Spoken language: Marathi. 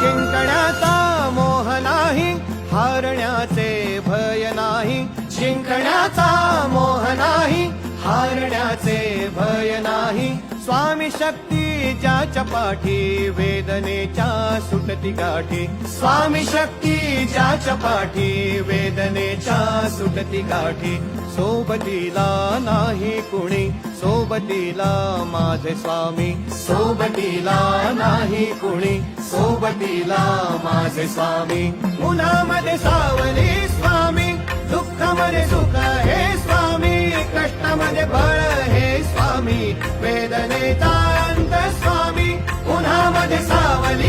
जिंकण्याचा मोह नाही, हारण्याचे भय नाही. जिंकण्याचा मोह नाही, हारण्याचे भय नाही. स्वामी शक्ती ज्याच्या पाठी, वेदनेच्या सुटती गाठी. स्वामी शक्ती ज्याच्या पाठी, वेदनेच्या सुटती गाठी. सोबतीला नाही कुणी, सोबतीला माझे स्वामी. सोबतीला नाही कुणी, सोबतीला माझे स्वामी. उन्हामध्ये सावली स्वामी, दुःखामध्ये सुख हे स्वामी. कष्टामध्ये बळ हे स्वामी, वेदनेचा अंत स्वामी. उन्हामध्ये सावली